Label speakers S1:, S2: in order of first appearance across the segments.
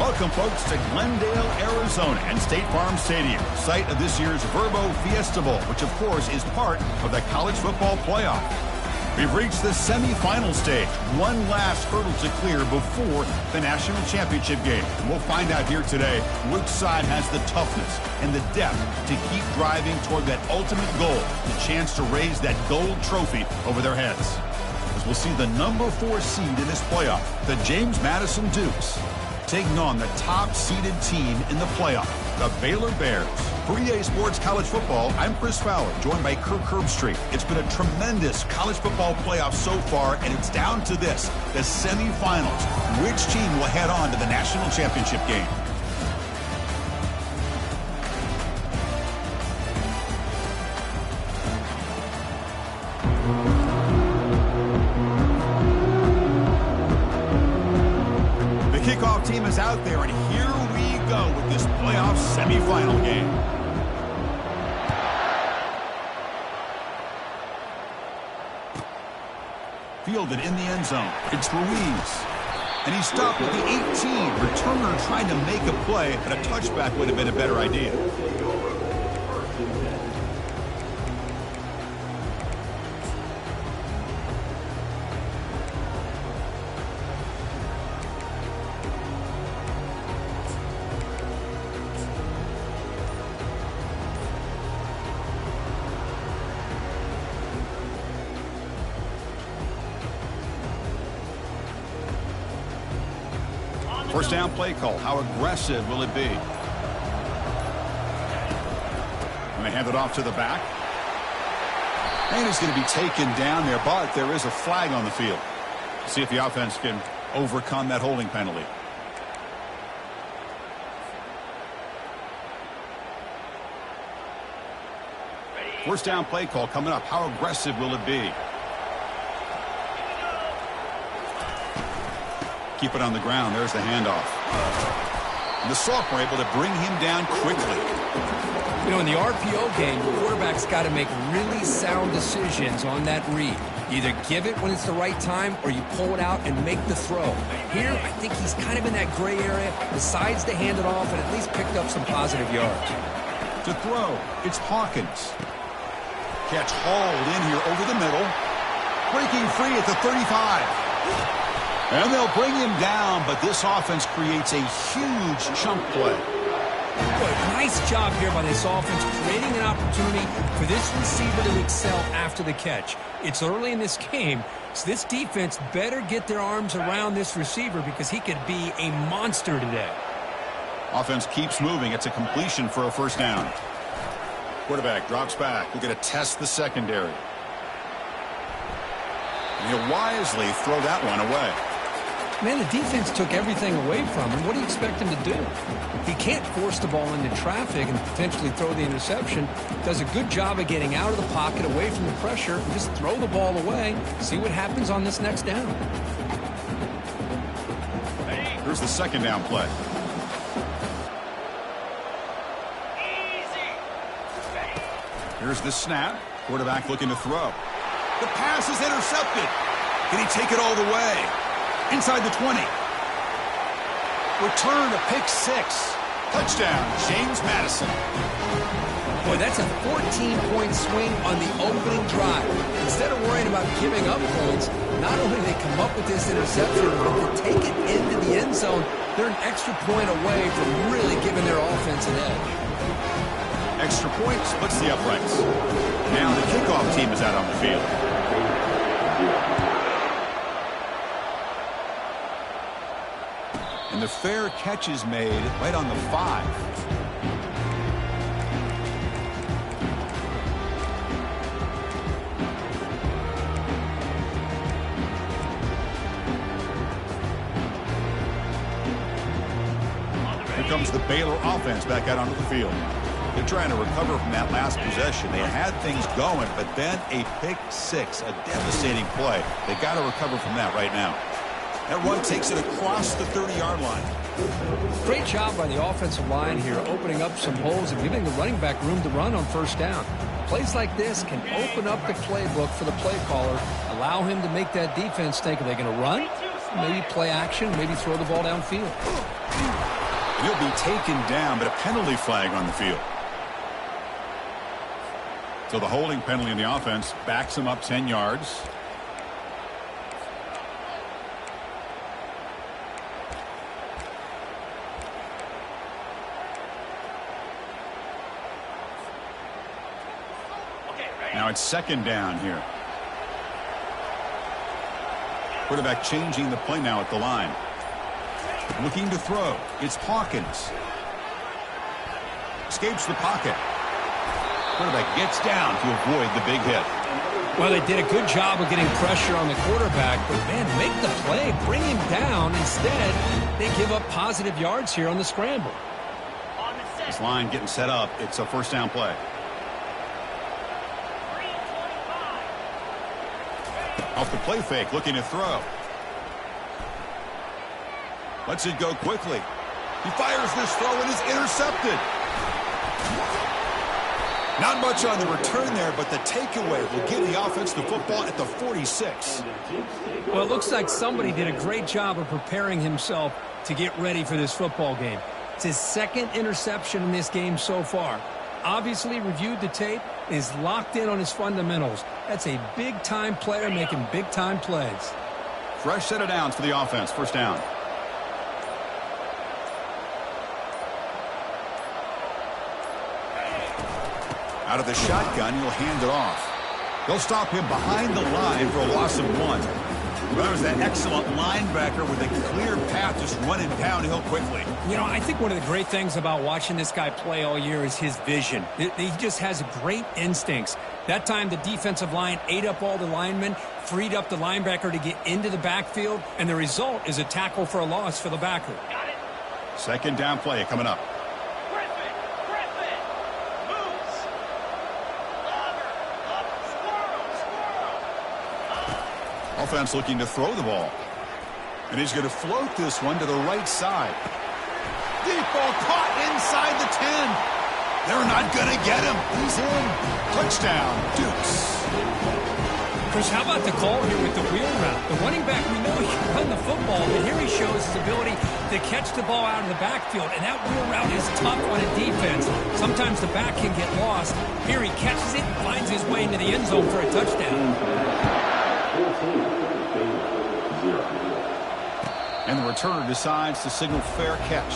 S1: Welcome, folks, to Glendale, Arizona and State Farm Stadium, site of this year's Verbo Fiesta Bowl, which, of course, is part of the college football playoff. We've reached the semifinal stage, one last hurdle to clear before the national championship game. And we'll find out here today which side has the toughness and the depth to keep driving toward that ultimate goal, the chance to raise that gold trophy over their heads. As we'll see the number 4 seed in this playoff, the James Madison Dukes, taking on the top-seeded team in the playoff, the Baylor Bears. For EA Sports College Football, I'm Chris Fowler, joined by Kirk Herbstreit. It's been a tremendous college football playoff so far, and it's down to this, the semifinals. Which team will head on to the national championship game? Kickoff team is out there, and here we go with this playoff semifinal game. Fielded in the end zone. It's Ruiz. And he stopped with the 18. Returner trying to make a play, but a touchback would have been a better idea. First down play call. How aggressive will it be? And they hand it off to the back. And it's going to be taken down there, but there is a flag on the field. See if the offense can overcome that holding penalty. First down play call coming up. How aggressive will it be? Keep it on the ground. There's the handoff. And the sophomore able to bring him down quickly.
S2: You know, in the RPO game, the quarterback's got to make really sound decisions on that read. You either give it when it's the right time or you pull it out and make the throw. Here, I think he's kind of in that gray area, decides to hand it off and at least picked up some positive yards.
S1: To throw, it's Hawkins. Catch hauled in here over the middle. Breaking free at the 35. And they'll bring him down, but this offense creates a huge chunk play.
S2: Boy, nice job here by this offense, creating an opportunity for this receiver to excel after the catch. It's early in this game, so this defense better get their arms around this receiver because he could be a monster today.
S1: Offense keeps moving. It's a completion for a first down. Quarterback drops back. We're going to test the secondary. And he'll wisely throw that one away.
S2: Man, the defense took everything away from him. What do you expect him to do? He can't force the ball into traffic and potentially throw the interception. Does a good job of getting out of the pocket, away from the pressure, and just throw the ball away. See what happens on this next down.
S1: Here's the second down play. Here's the snap. Quarterback looking to throw. The pass is intercepted. Can he take it all the way? Inside the 20. Return to pick 6. Touchdown, James Madison.
S2: Boy, that's a 14-point swing on the opening drive. Instead of worrying about giving up points, not only do they come up with this interception, but to take it into the end zone, they're an extra point away from really giving their offense an edge.
S1: Extra point splits the uprights. Now the kickoff team is out on the field. And the fair catch is made right on the 5. Here comes the Baylor offense back out onto the field. They're trying to recover from that last possession. They had things going, but then a pick 6, a devastating play. They got to recover from that right now. That run takes it across the 30-yard line.
S2: Great job by the offensive line here, opening up some holes and giving the running back room to run on first down. Plays like this can open up the playbook for the play caller, allow him to make that defense think, are they going to run maybe play action, maybe throw the ball downfield.
S1: He'll be taken down, but a penalty flag on the field. So the holding penalty in the offense backs him up 10 yards. Now it's second down here. Quarterback changing the play now at the line. Looking to throw. It's Hawkins. Escapes the pocket. Quarterback gets down to avoid the big hit.
S2: Well, they did a good job of getting pressure on the quarterback, but, man, make the play, bring him down. Instead, they give up positive yards here on the scramble.
S1: This line getting set up. It's a first down play. Off the play fake, looking to throw. Lets it go quickly. He fires this throw and is intercepted. Not much on the return there, but the takeaway will give the offense the football at the 46.
S2: Well, it looks like somebody did a great job of preparing himself to get ready for this football game. It's his second interception in this game so far. Obviously reviewed the tape, is locked in on his fundamentals. That's a big-time player making big-time plays.
S1: Fresh set of downs for the offense. First down. Out of the shotgun, he'll hand it off. They'll stop him behind the line for a loss of 1. That was that excellent linebacker with a clear path just running downhill quickly.
S2: You know, I think one of the great things about watching this guy play all year is his vision. He just has great instincts. That time the defensive line ate up all the linemen, freed up the linebacker to get into the backfield, and the result is a tackle for a loss for the backer.
S1: Second down play coming up. Offense looking to throw the ball. And he's going to float this one to the right side. Deep ball caught inside the 10. They're not going to get him. He's in. Touchdown, Dukes.
S2: Chris, how about the call here with the wheel route? The running back, we know he can run the football, but here he shows his ability to catch the ball out of the backfield, and that wheel route is tough on a defense. Sometimes the back can get lost. Here he catches it, finds his way into the end zone for a touchdown.
S1: And the returner decides to signal fair catch.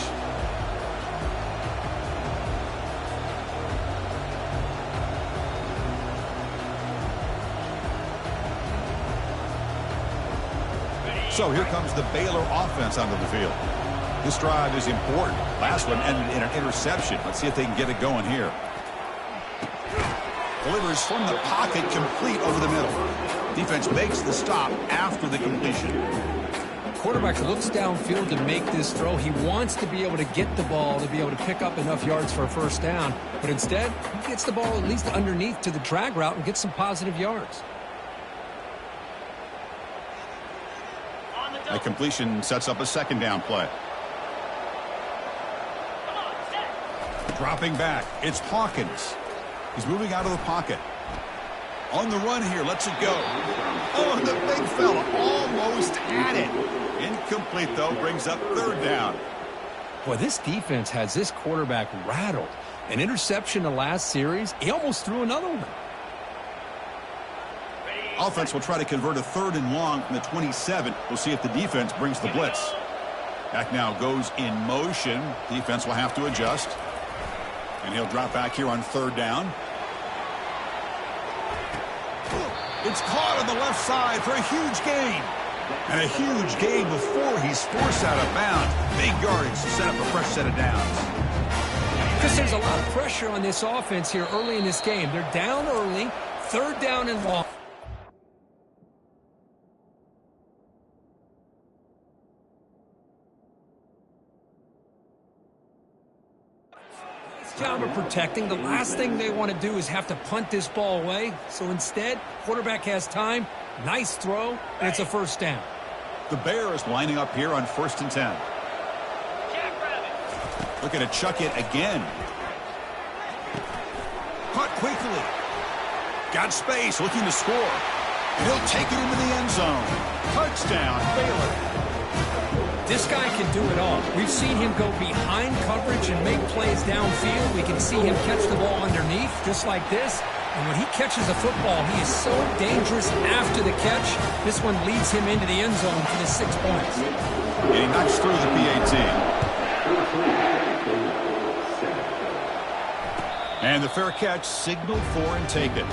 S1: So here comes the Baylor offense onto the field. This drive is important. Last one ended in an interception. Let's see if they can get it going here. Delivers from the pocket, complete over the middle. Defense makes the stop after the completion.
S2: Quarterback looks downfield to make this throw. He wants to be able to get the ball to be able to pick up enough yards for a first down. But instead, he gets the ball at least underneath to the drag route and gets some positive yards.
S1: A completion sets up a second down play. Dropping back, it's Hawkins. He's moving out of the pocket. On the run here, lets it go. Oh, the big fella almost at it. Incomplete, though, brings up third down.
S2: Boy, this defense has this quarterback rattled. An interception the last series. He almost threw another one.
S1: Offense will try to convert a third and long from the 27. We'll see if the defense brings the blitz. Back now goes in motion. Defense will have to adjust. And he'll drop back here on third down. It's caught on the left side for a huge gain. And a huge gain before he's forced out of bounds. Big yardage to set up a fresh set of downs.
S2: Because there's a lot of pressure on this offense here early in this game. They're down early, third down and long. Job of protecting. The last thing they want to do is have to punt this ball away. So instead, quarterback has time. Nice throw, and it's a first down.
S1: The Bears lining up here on 1st and 10. Looking to chuck it again. Caught quickly. Got space, looking to score. And he'll take it into the end zone. Touchdown, Baylor.
S3: This guy can do it all. We've seen him go behind coverage and make plays downfield. We can see him catch the ball underneath, just like this. And when he catches a football, he is so dangerous after the catch. This one leads him into the end zone for the 6 points.
S1: And he knocks through the PAT. And the fair catch signaled for and taken.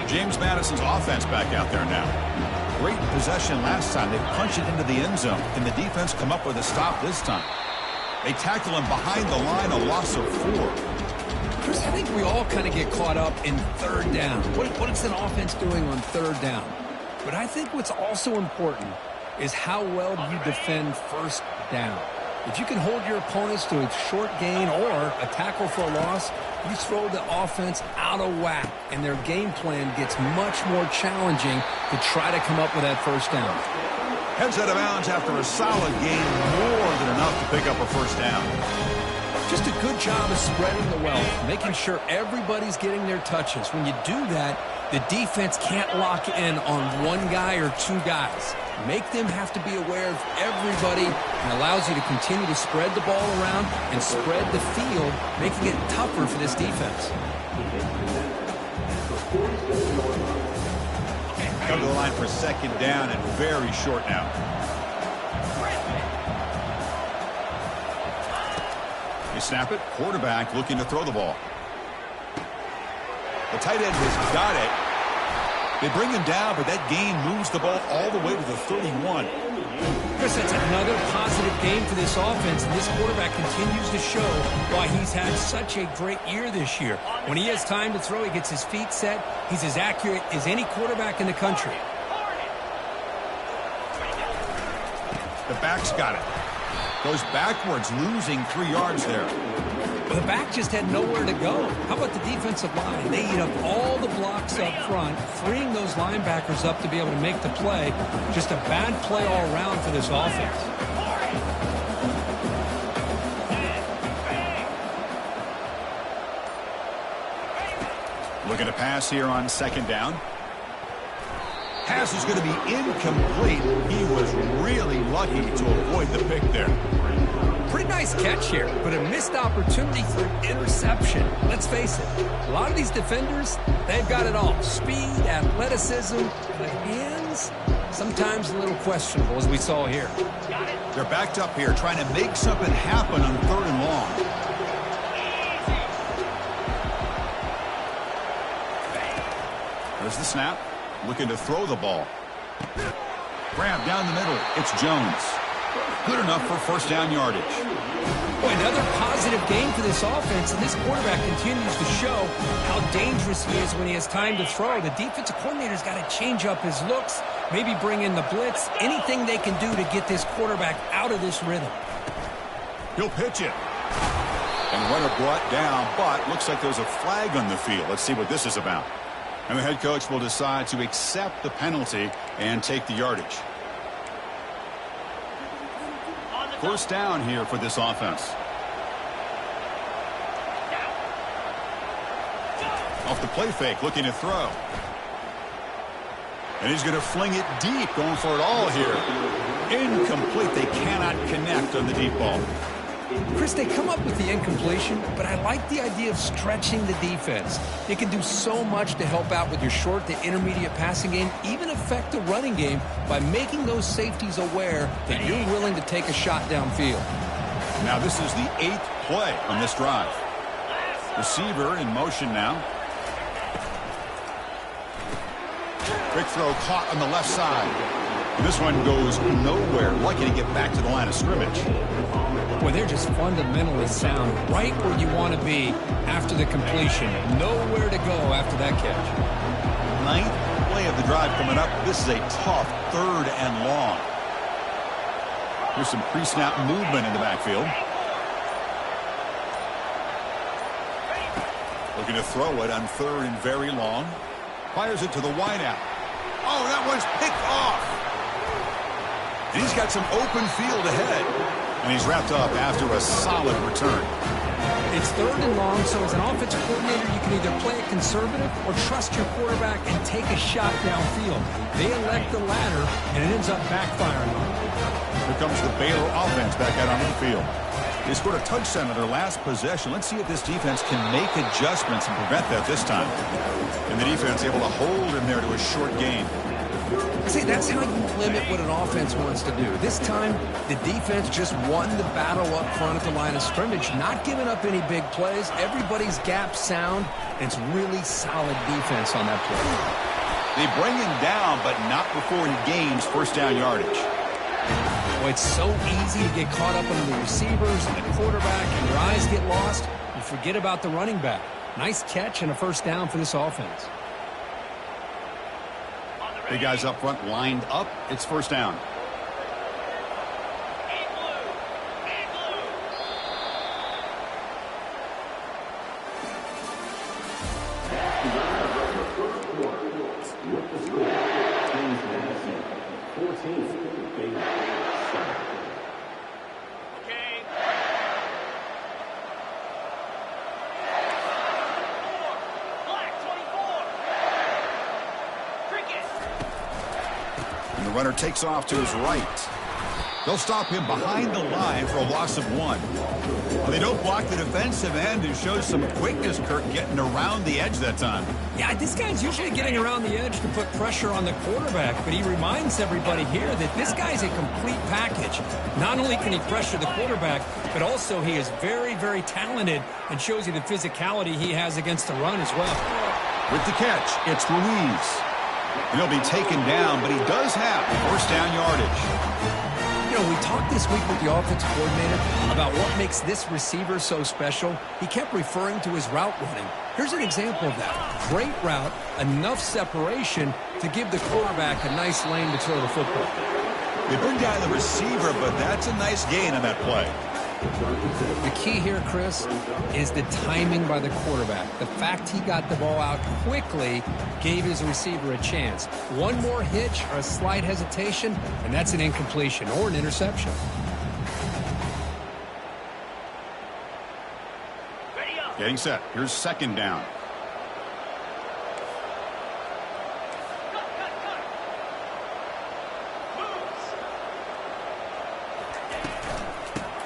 S1: James Madison's offense back out there now. Great possession last time. They punch it into the end zone. Can the defense come up with a stop this time? They tackle him behind the line, a loss of 4.
S2: Chris, I think we all kind of get caught up in third down. What is an offense doing on third down? But I think what's also important is how well do you defend first down. If you can hold your opponents to a short gain or a tackle for a loss, you throw the offense out of whack, and their game plan gets much more challenging to try to come up with that first down.
S1: Heads out of bounds after a solid gain, more than enough to pick up a first down.
S2: Just a good job of spreading the wealth, making sure everybody's getting their touches. When you do that, the defense can't lock in on one guy or 2 guys. Make them have to be aware of everybody, and allows you to continue to spread the ball around and spread the field, making it tougher for this defense.
S1: Come to the line for second down and very short now. They snap it. Quarterback looking to throw the ball. The tight end has got it. They bring him down, but that gain moves the ball all the way to the 31.
S3: Chris, that's another positive game for this offense, and this quarterback continues to show why he's had such a great year this year. When he has time to throw, he gets his feet set. He's as accurate as any quarterback in the country.
S1: The back's got it. Goes backwards, losing 3 yards there.
S3: Well, the back just had nowhere to go. How about the defensive line? They eat up all the blocks up front, freeing those linebackers up to be able to make the play. Just a bad play all around for this offense.
S1: Looking to pass here on second down. Pass is going to be incomplete. He was really lucky to avoid the pick there.
S3: Pretty nice catch here, but a missed opportunity for an interception. Let's face it, a lot of these defenders, they've got it all. Speed, athleticism, but hands, sometimes a little questionable, as we saw here.
S1: They're backed up here, trying to make something happen on 3rd and long. There's the snap. Looking to throw the ball. Grab down the middle. It's Jones. Good enough for first down yardage.
S3: Boy, another positive game for this offense, and this quarterback continues to show how dangerous he is when he has time to throw. The defensive coordinator's got to change up his looks, maybe bring in the blitz, anything they can do to get this quarterback out of this rhythm.
S1: He'll pitch it. And runner brought down, but looks like there's a flag on the field. Let's see what this is about. And the head coach will decide to accept the penalty and take the yardage. First down here for this offense. Off the play fake, looking to throw. And he's going to fling it deep, going for it all here. Incomplete. They cannot connect on the deep ball.
S2: Chris, they come up with the incompletion, but I like the idea of stretching the defense. It can do so much to help out with your short to intermediate passing game, even affect the running game by making those safeties aware that you're willing to take a shot downfield.
S1: Now this is the 8th play on this drive. Receiver in motion now. Quick throw caught on the left side. And this one goes nowhere. Lucky to get back to the line of scrimmage.
S3: Boy, they're just fundamentally sound, right where you want to be after the completion. Nowhere to go after that catch.
S1: 9th play of the drive coming up. This is a tough 3rd and long. Here's some pre-snap movement in the backfield. Looking to throw it on 3rd and very long. Fires it to the wideout. Oh, that one's picked off. And he's got some open field ahead. And he's wrapped up after a solid return.
S3: It's 3rd and long, so as an offensive coordinator, you can either play it conservative or trust your quarterback and take a shot downfield. They elect the latter, and it ends up backfiring on them.
S1: Here comes the Baylor offense back out onto the field. They scored a touchdown on their last possession. Let's see if this defense can make adjustments and prevent that this time. And the defense able to hold him there to a short gain.
S2: See, that's how you limit what an offense wants to do. This time, the defense just won the battle up front at the line of scrimmage, not giving up any big plays. Everybody's gap sound. It's really solid defense on that play.
S1: They bring him down, but not before he gains first down yardage.
S3: Well, it's so easy to get caught up on the receivers and the quarterback, and your eyes get lost. You forget about the running back. Nice catch and a first down for this offense.
S1: Big guys up front lined up. It's first down. The runner takes off to his right. They'll stop him behind the line for a loss of 1. Well, they don't block the defensive end, who shows some quickness, Kirk, getting around the edge that time.
S3: Yeah, this guy's usually getting around the edge to put pressure on the quarterback, but he reminds everybody here that this guy's a complete package. Not only can he pressure the quarterback, but also he is very, very talented and shows you the physicality he has against the run as well.
S1: With the catch, it's Ruiz. And he'll be taken down, but he does have first down yardage.
S2: You know, we talked this week with the offensive coordinator about what makes this receiver so special. He kept referring to his route running. Here's an example of that. Great route, enough separation to give the quarterback a nice lane to throw the football.
S1: They bring down the receiver, but that's a nice gain on that play.
S2: The key here, Chris, is the timing by the quarterback. The fact he got the ball out quickly gave his receiver a chance. One more hitch or a slight hesitation, and that's an incompletion or an interception.
S1: Getting set. Here's second down.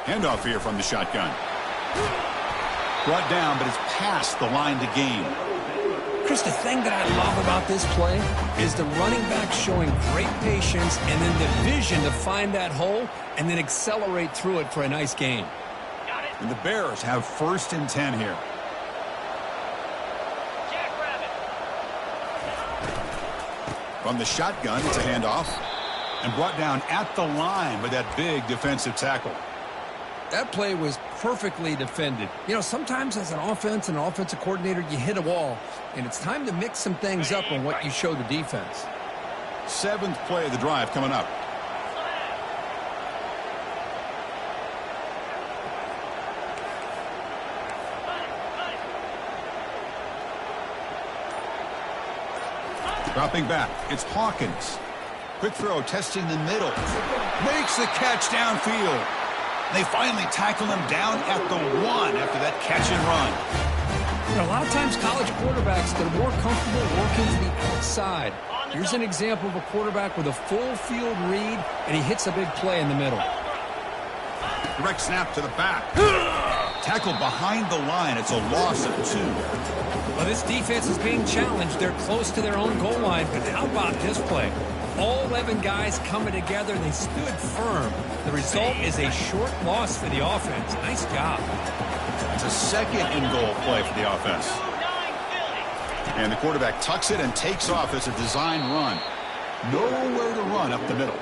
S1: Handoff here from the shotgun. Brought down, but it's past the line to gain.
S2: Chris, the thing that I love about this play is the running back showing great patience and then the vision to find that hole and then accelerate through it for a nice gain.
S1: And the Bears have first and 10 here. From the shotgun, it's a handoff. And brought down at the line with that big defensive tackle.
S2: That play was perfectly defended. You know, sometimes as an offense and an offensive coordinator, you hit a wall, and it's time to mix some things up on what you show the defense.
S1: 7th play of the drive coming up. Dropping back, it's Hawkins. Quick throw, testing the middle. Makes the catch downfield. They finally tackle him down at the 1 after that catch and run.
S3: You know, a lot of times college quarterbacks that are more comfortable working to the outside. Here's an example of a quarterback with a full field read, and he hits a big play in the middle.
S1: Direct snap to the back. Tackled behind the line. It's a loss of 2.
S3: Well, this defense is being challenged. They're close to their own goal line, but how about this play? All 11 guys coming together. They stood firm. The result is a short loss for the offense. Nice job.
S1: It's a second and goal play for the offense. And the quarterback tucks it and takes off as a design run. Nowhere to run up the middle.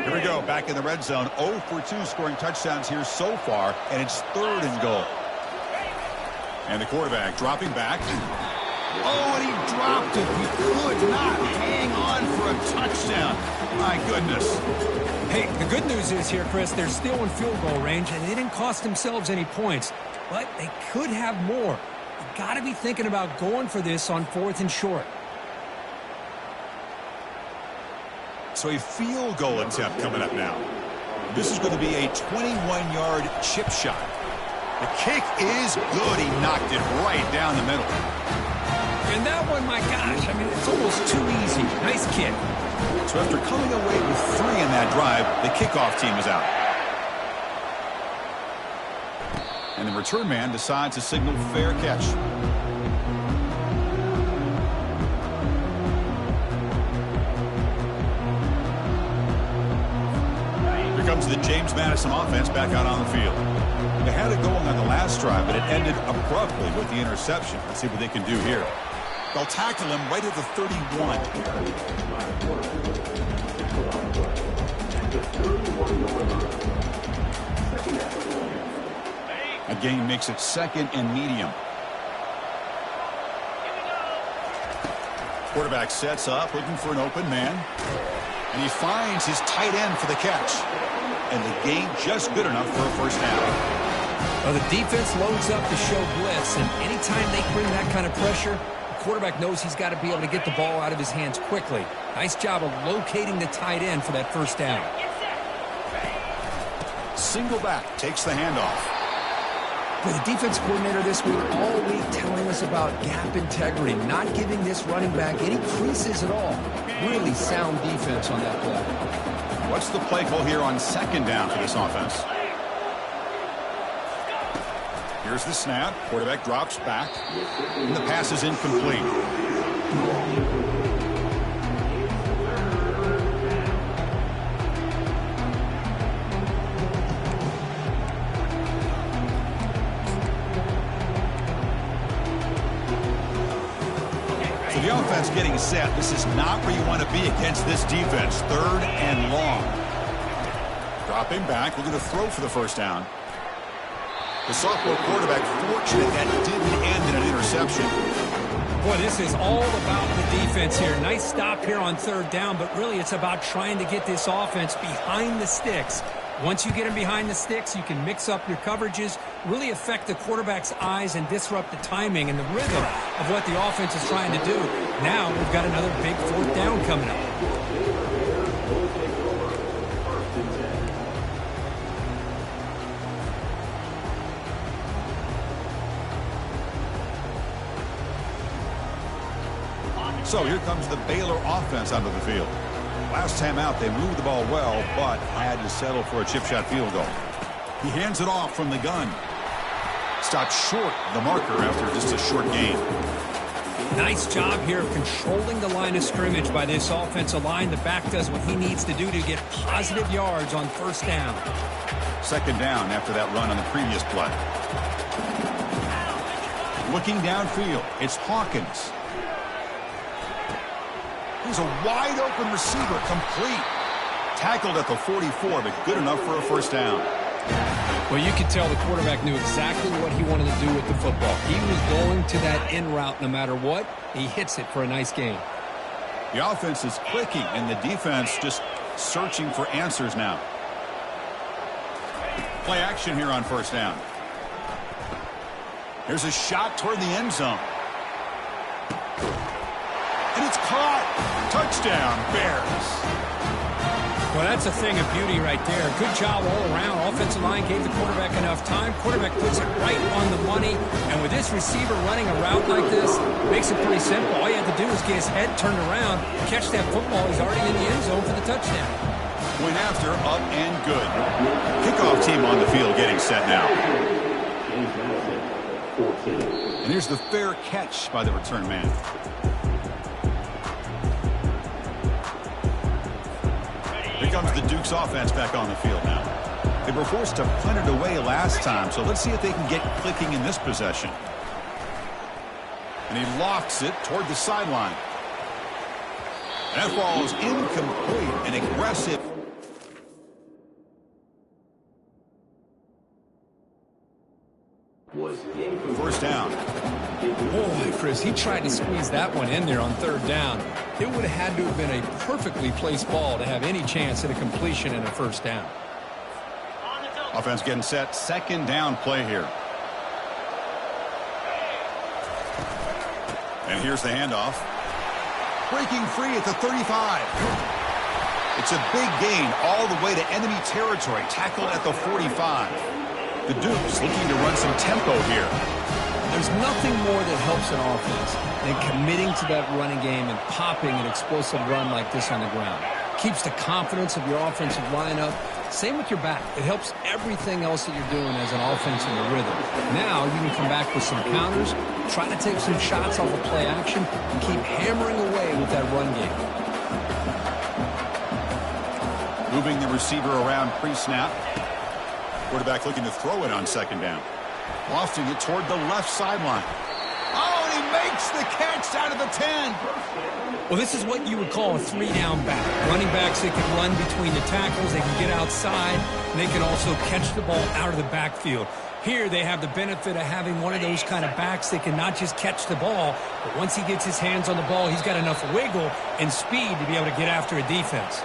S1: Here we go, back in the red zone. 0 for 2 scoring touchdowns here so far, and it's 3rd and goal. And the quarterback dropping back. Oh, and he dropped it. He could not hang on for a touchdown. My goodness.
S3: Hey, the good news is here, Chris, they're still in field goal range, and they didn't cost themselves any points. But they could have more. You got to be thinking about going for this on 4th and short.
S1: So a field goal attempt coming up now. This is going to be a 21-yard chip shot. The kick is good. He knocked it right down the middle.
S3: And that one, my gosh, I mean, it's almost too easy. Nice kick.
S1: So after coming away with 3 in that drive, the kickoff team is out. And the return man decides to signal fair catch. Here comes the James Madison offense back out on the field. They had it going on the last drive, but it ended abruptly with the interception. Let's see what they can do here. They'll tackle him right at the 31. A gain makes it 2nd and medium. Quarterback sets up, looking for an open man. And he finds his tight end for the catch. And the gain just good enough for a first down.
S3: Well, the defense loads up to show blitz, and anytime they bring that kind of pressure, the quarterback knows he's got to be able to get the ball out of his hands quickly. Nice job of locating the tight end for that first down.
S1: Single back takes the handoff.
S3: Well, the defense coordinator this week all week telling us about gap integrity, not giving this running back any creases at all. Really sound defense on that play.
S1: What's the play call here on 2nd down for this offense? Here's the snap. Quarterback drops back. And the pass is incomplete. So the offense getting set. This is not where you want to be against this defense. 3rd and long. Dropping back. We're going to throw for the first down. The sophomore quarterback fortunate that didn't end in an interception.
S3: Boy, this is all about the defense here. Nice stop here on 3rd down, but really it's about trying to get this offense behind the sticks. Once you get them behind the sticks, you can mix up your coverages, really affect the quarterback's eyes and disrupt the timing and the rhythm of what the offense is trying to do. Now we've got another big 4th down coming up.
S1: So here comes the Baylor offense onto the field. Last time out, they moved the ball well, but had to settle for a chip shot field goal. He hands it off from the gun. Stopped short the marker after just a short gain.
S3: Nice job here of controlling the line of scrimmage by this offensive line. The back does what he needs to do to get positive yards on 1st down.
S1: 2nd down after that run on the previous play. Looking downfield, it's Hawkins. He's a wide-open receiver, complete. Tackled at the 44, but good enough for a first down.
S3: Well, you could tell the quarterback knew exactly what he wanted to do with the football. He was going to that in route no matter what. He hits it for a nice gain.
S1: The offense is clicking, and the defense just searching for answers now. Play action here on 1st down. Here's a shot toward the end zone. And it's caught. Touchdown, Bears.
S3: Well, that's a thing of beauty right there. Good job all around. Offensive line gave the quarterback enough time. Quarterback puts it right on the money. And with this receiver running a route like this, it makes it pretty simple. All you have to do is get his head turned around, catch that football. He's already in the end zone for the touchdown.
S1: Went after, up and good. Kickoff team on the field getting set now. And here's the fair catch by the return man. Here comes the Duke's offense back on the field now. They were forced to punt it away last time, so let's see if they can get clicking in this possession. And he lofts it toward the sideline. And that ball is incomplete and aggressive. First down.
S3: Boy, Chris, he tried to squeeze that one in there on 3rd down. It would have had to have been a perfectly placed ball to have any chance at a completion and a first down.
S1: Offense getting set. 2nd down play here. And here's the handoff. Breaking free at the 35. It's a big gain all the way to enemy territory, tackled at the 45. The Dukes looking to run some tempo here.
S2: There's nothing more that helps an offense than committing to that running game and popping an explosive run like this on the ground. Keeps the confidence of your offensive lineup. Same with your back. It helps everything else that you're doing as an offense in the rhythm. Now you can come back with some counters, try to take some shots off of play action, and keep hammering away with that run game.
S1: Moving the receiver around pre-snap. Quarterback looking to throw it on second down. Lofting it toward the left sideline. Oh, and he makes the catch out of the 10.
S3: Well, this is what you would call a three-down back. Running backs, they can run between the tackles, they can get outside, and they can also catch the ball out of the backfield. Here they have the benefit of having one of those kind of backs that can not just catch the ball, but once he gets his hands on the ball, he's got enough wiggle and speed to be able to get after a defense.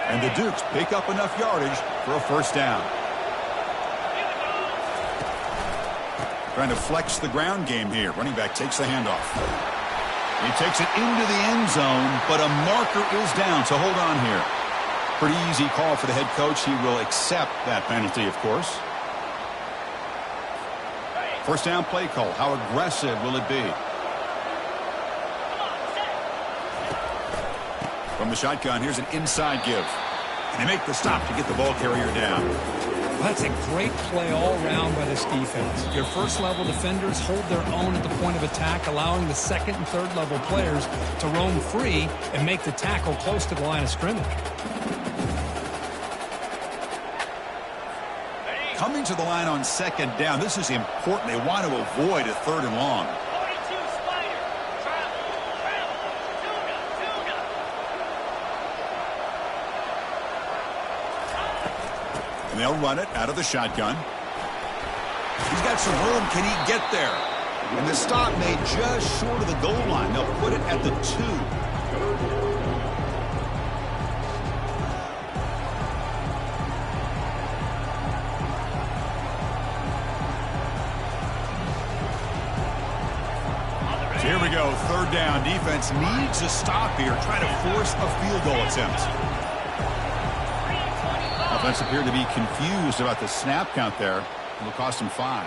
S1: And the Dukes pick up enough yardage for a first down. Trying to flex the ground game here. Running back takes the handoff. He takes it into the end zone, but a marker is down, so hold on here. Pretty easy call for the head coach. He will accept that penalty, of course. First down play call. How aggressive will it be? From the shotgun, here's an inside give. And they make the stop to get the ball carrier down.
S3: Well, that's a great play all around by this defense. Your first-level defenders hold their own at the point of attack, allowing the second- and third-level players to roam free and make the tackle close to the line of scrimmage.
S1: Coming to the line on second down, this is important. They want to avoid a third and long. And they'll run it out of the shotgun. He's got some room. Can he get there? And the stop made just short of the goal line. They'll put it at the 2. So here we go. Third down. Defense needs a stop here. Trying to force a field goal attempt. Offense appeared to be confused about the snap count there. It'll cost him 5.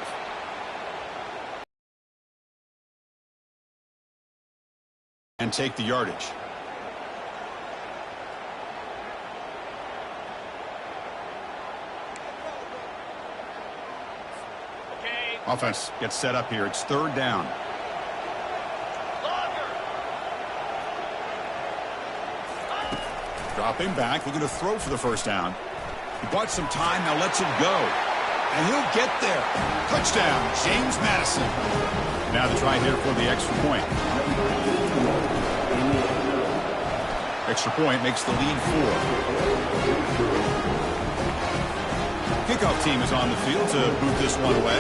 S1: And take the yardage. Offense gets set up here. It's third down. Dropping back, looking to throw for the first down. He bought some time, now lets it go. And he'll get there. Touchdown, James Madison. Now the try here for the extra point. Extra point makes the lead 4. Kickoff team is on the field to boot this one away.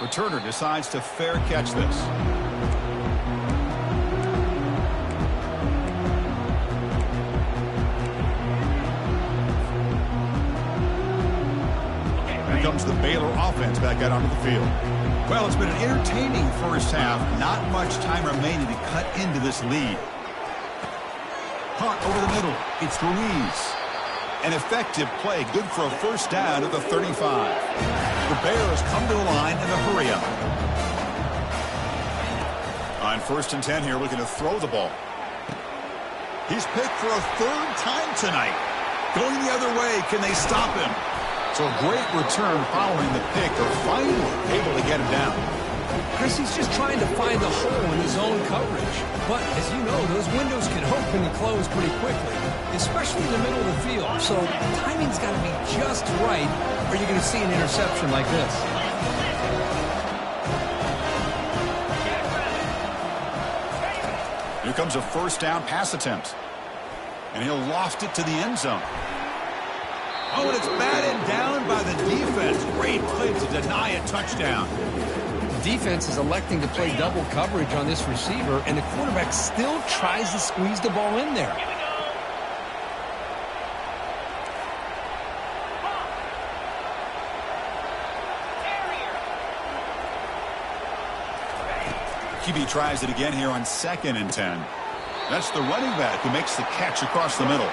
S1: Returner decides to fair catch this. Here comes the Baylor offense back out onto the field. Well, it's been an entertaining first half. Not much time remaining to cut into this lead. Caught over the middle. It's Ruiz. An effective play, good for a first down at the 35. The Bears come to the line in a hurry-up. On 1st and 10 here, looking to throw the ball. He's picked for a third time tonight. Going the other way, can they stop him? So a great return following the pick. They're finally able to get him down.
S3: Chris, he's just trying to find the hole in his own coverage. But, as you know, those windows can open and close pretty quickly, especially in the middle of the field. So timing's got to be just right, or you're going to see an interception like this.
S1: Here comes a first down pass attempt. And he'll loft it to the end zone. Oh, and it's batted down by the defense. Great play to deny a touchdown.
S2: defense is electing to play double coverage on this receiver, and the quarterback still tries to squeeze the ball in there.
S1: QB tries it again here on 2nd and 10. That's the running back who makes the catch across the middle.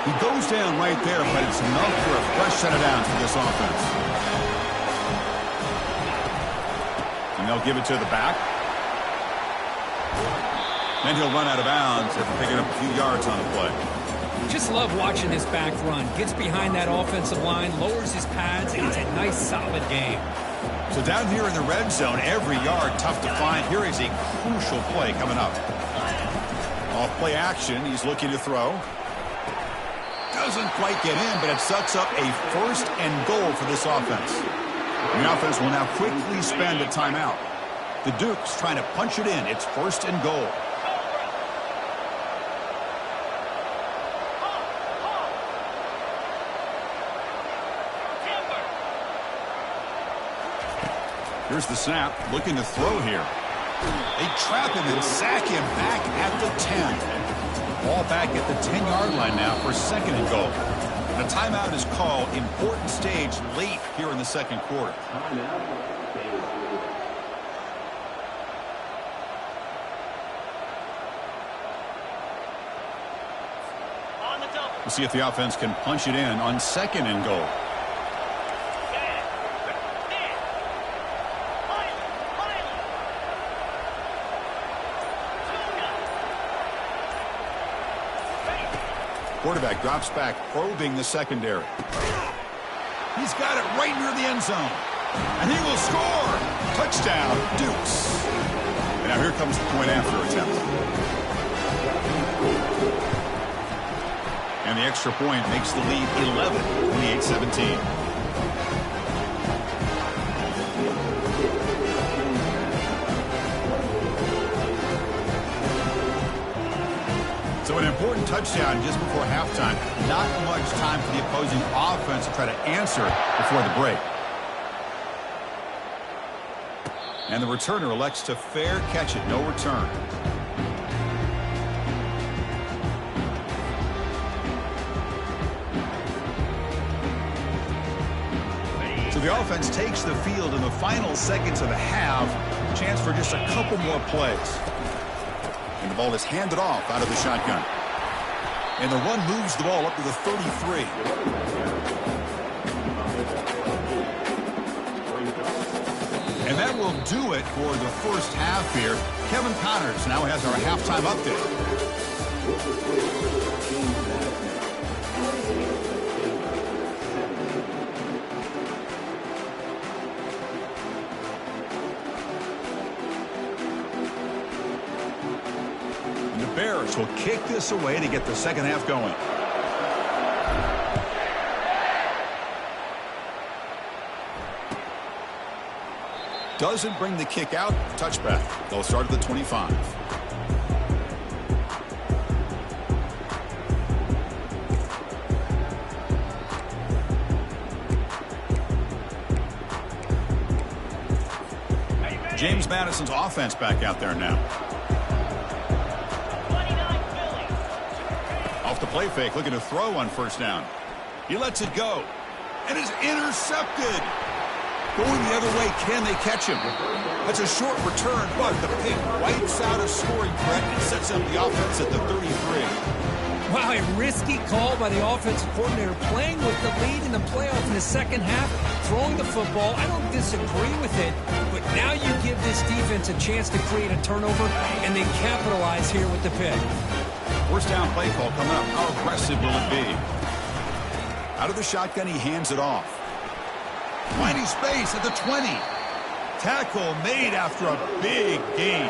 S1: He goes down right there, but it's enough for a fresh set of downs for this offense. And they'll give it to the back. Then he'll run out of bounds after picking up a few yards on the play.
S3: Just love watching this back run. Gets behind that offensive line, lowers his pads, and it's a nice, solid game.
S1: So down here in the red zone, every yard tough to find. Here is a crucial play coming up. Off play action, he's looking to throw. Doesn't quite get in, but it sets up a 1st and goal for this offense. The offense will now quickly spend a timeout. The Dukes trying to punch it in. It's 1st and goal. Here's the snap, looking to throw here. They trap him and sack him back at the 10. Ball back at the 10-yard line now for 2nd and goal. The timeout is called. Important stage late here in the 2nd quarter. We'll see if the offense can punch it in on 2nd and goal. Quarterback drops back, probing the secondary. He's got it right near the end zone. And he will score. Touchdown, Dukes. And now here comes the point after attempt. And the extra point makes the lead 11, 28-17. So an important touchdown just before halftime. Not much time for the opposing offense to try to answer before the break. And the returner elects to fair catch it. No return. So the offense takes the field in the final seconds of the half. Chance for just a couple more plays. And the ball is handed off out of the shotgun. And the run moves the ball up to the 33. And that will do it for the first half here. Kevin Connors now has our halftime update. Bears will kick this away to get the second half going. Doesn't bring the kick out. Touchback. They'll start at the 25. James Madison's offense back out there now. Off the play fake, looking to throw on 1st down. He lets it go. And is intercepted. Going the other way, can they catch him? That's a short return, but the pick wipes out a scoring threat and sets up the offense at the 33.
S3: Wow, a risky call by the offensive coordinator, playing with the lead in the playoff in the second half, throwing the football. I don't disagree with it, but now you give this defense a chance to create a turnover, and they capitalize here with the pick.
S1: 1st down play call coming up. How aggressive will it be? Out of the shotgun, he hands it off. Finding space at the 20. Tackle made after a big gain.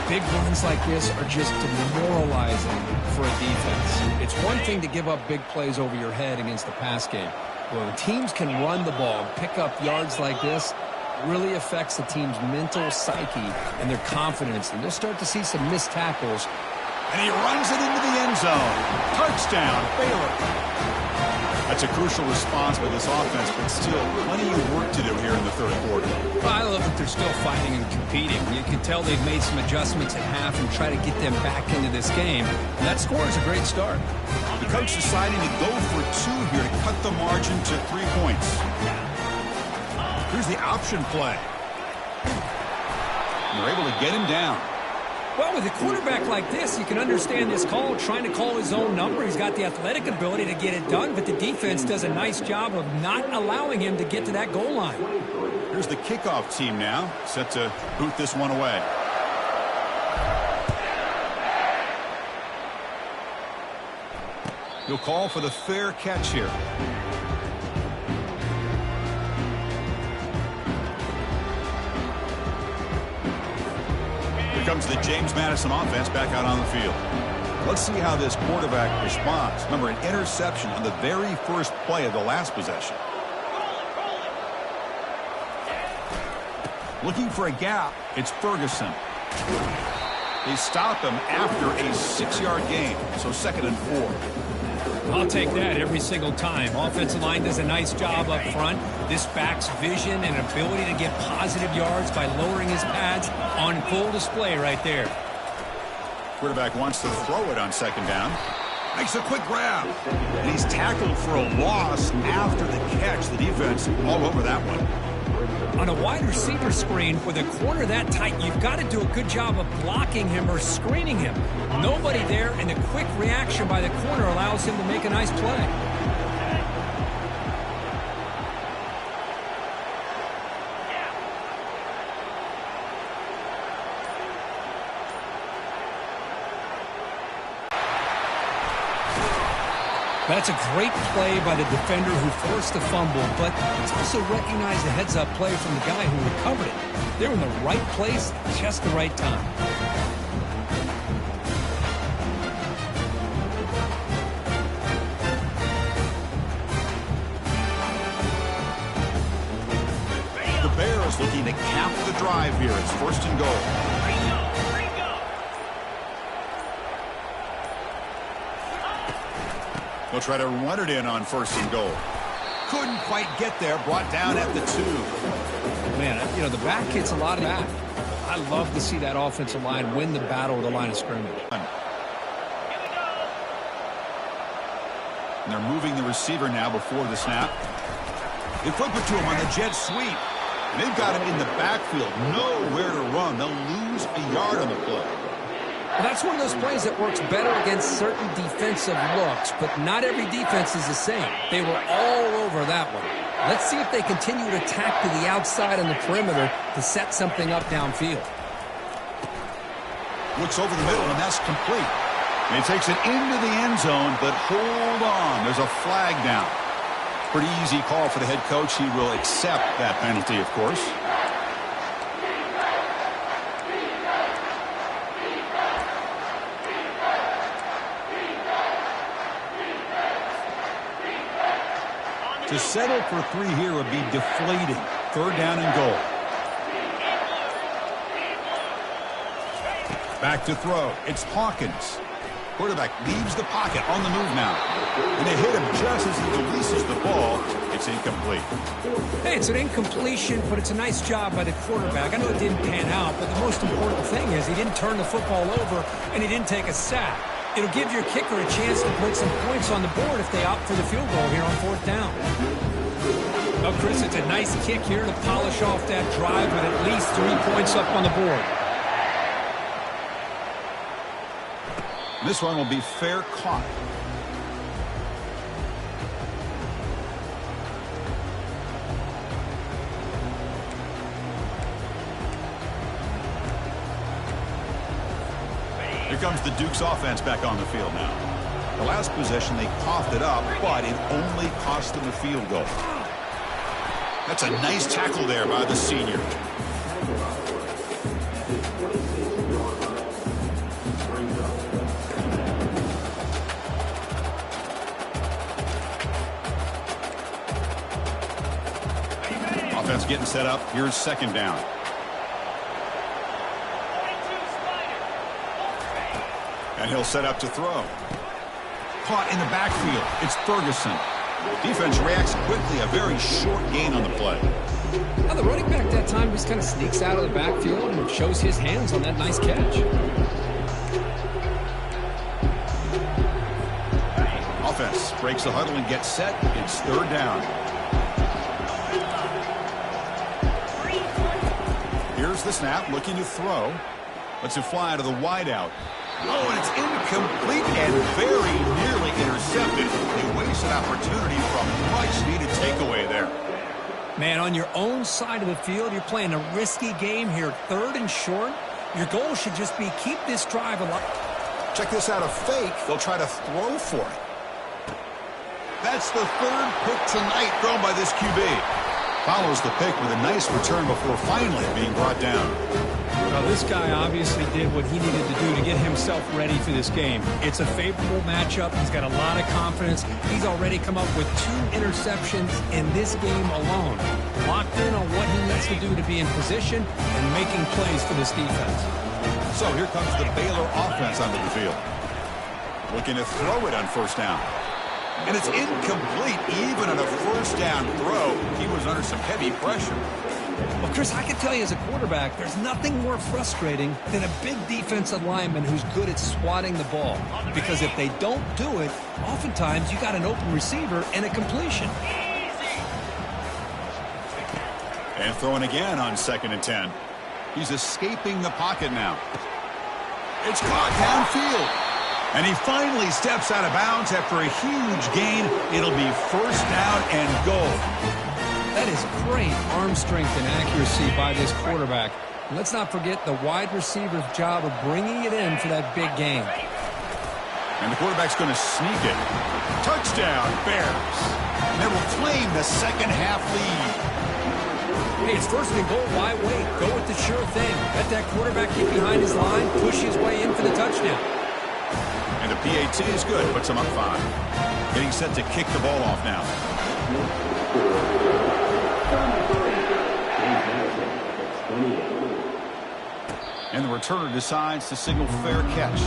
S2: Big runs like this are just demoralizing for a defense. It's one thing to give up big plays over your head against the pass game. When teams can run the ball, pick up yards like this, it really affects the team's mental psyche and their confidence. And you'll start to see some missed tackles.
S1: And he runs it into the end end zone. Touchdown, Baylor. That's a crucial response by this offense, but still plenty of work to do here in the third quarter.
S3: Well, I love that they're still fighting and competing. You can tell they've made some adjustments at half and try to get them back into this game. And that score is a great start.
S1: The coach deciding to go for 2 here to cut the margin to 3 points. Here's the option play. And they're able to get him down.
S3: Well, with a quarterback like this, you can understand this call, trying to call his own number. He's got the athletic ability to get it done, but the defense does a nice job of not allowing him to get to that goal line.
S1: Here's the kickoff team now, set to boot this one away. He'll call for the fair catch here. Here comes the James Madison offense back out on the field. Let's see how this quarterback responds. Remember, an interception on the very first play of the last possession. Looking for a gap, it's Ferguson. They stop him after a 6-yard gain, so 2nd and 4.
S3: I'll take that every single time. Offensive line does a nice job up front. This back's vision and ability to get positive yards by lowering his pads on full display right there.
S1: Quarterback wants to throw it on 2nd down. Makes a quick grab. And he's tackled for a loss after the catch. The defense all over that one.
S3: On a wide receiver screen with a corner that tight, you've got to do a good job of blocking him or screening him. Nobody there, and the quick reaction by the corner allows him to make a nice play. That's a great play by the defender who forced the fumble, but it's also recognized a heads-up play from the guy who recovered it. They're in the right place at just the right time.
S1: The Bears looking to cap the drive here. It's 1st and goal. They'll try to run it in on 1st and goal. Couldn't quite get there. Brought down at the 2.
S3: Man, you know, the back hits a lot of that. I love to see that offensive line win the battle with the line of scrimmage.
S1: And they're moving the receiver now before the snap. They flip it to him on the jet sweep. And they've got him in the backfield. Nowhere to run. They'll lose a yard on the play.
S3: Well, that's one of those plays that works better against certain defensive looks, but not every defense is the same. They were all over that one. Let's see if they continue to attack to the outside on the perimeter to set something up downfield.
S1: Looks over the middle, and that's complete. And he takes it into the end zone, but hold on. There's a flag down. Pretty easy call for the head coach. He will accept that penalty, of course. To settle for 3 here would be deflating. 3rd down and goal. Back to throw. It's Hawkins. Quarterback leaves the pocket on the move now. And they hit him just as he releases the ball. It's incomplete.
S3: Hey, it's an incompletion, but it's a nice job by the quarterback. I know it didn't pan out, but the most important thing is he didn't turn the football over and he didn't take a sack. It'll give your kicker a chance to put some points on the board if they opt for the field goal here on 4th down. Well, Chris, it's a nice kick here to polish off that drive with at least 3 points up on the board.
S1: This one will be fair caught. Here comes the Duke's offense back on the field now. The last possession, they coughed it up, but it only cost them a field goal. That's a nice tackle there by the senior. Offense getting set up. Here's 2nd down. And he'll set up to throw. Caught in the backfield. It's Ferguson. Defense reacts quickly. A very short gain on the play.
S3: Now the running back that time just kind of sneaks out of the backfield and shows his hands on that nice catch.
S1: Offense breaks the huddle and gets set. It's third down. Here's the snap, looking to throw. Lets it fly to the wideout. Oh, and it's incomplete and very nearly intercepted. A wasted opportunity for a much-needed takeaway there.
S3: Man, on your own side of the field, you're playing a risky game here. Third and short. Your goal should just be keep this drive alive.
S1: Check this out, a fake. They'll try to throw for it. That's the third pick tonight thrown by this QB. Follows the pick with a nice return before finally being brought down.
S3: Well, this guy obviously did what he needed to do to get himself ready for this game. It's a favorable matchup. He's got a lot of confidence. He's already come up with 2 interceptions in this game alone. Locked in on what he needs to do to be in position and making plays for this defense.
S1: So here comes the Baylor offense onto the field. Looking to throw it on first down. And it's incomplete. Even on a first down throw, he was under some heavy pressure.
S3: Well, Chris, I can tell you as a quarterback, there's nothing more frustrating than a big defensive lineman who's good at swatting the ball. Because if they don't do it, oftentimes you got an open receiver and a completion.
S1: And throwing again on 2nd and 10. He's escaping the pocket now. It's caught downfield. And he finally steps out of bounds after a huge gain. It'll be first down and goal.
S3: That is great arm strength and accuracy by this quarterback. And let's not forget the wide receiver's job of bringing it in for that big gain.
S1: And the quarterback's going to sneak it. Touchdown, Bears. And they will claim the second half lead.
S3: Hey, it's first and goal. Why wait? Go with the sure thing. Let that quarterback get behind his line, push his way in for the touchdown.
S1: And the PAT is good. Puts him up 5. Getting set to kick the ball off now. And the returner decides to signal fair catch.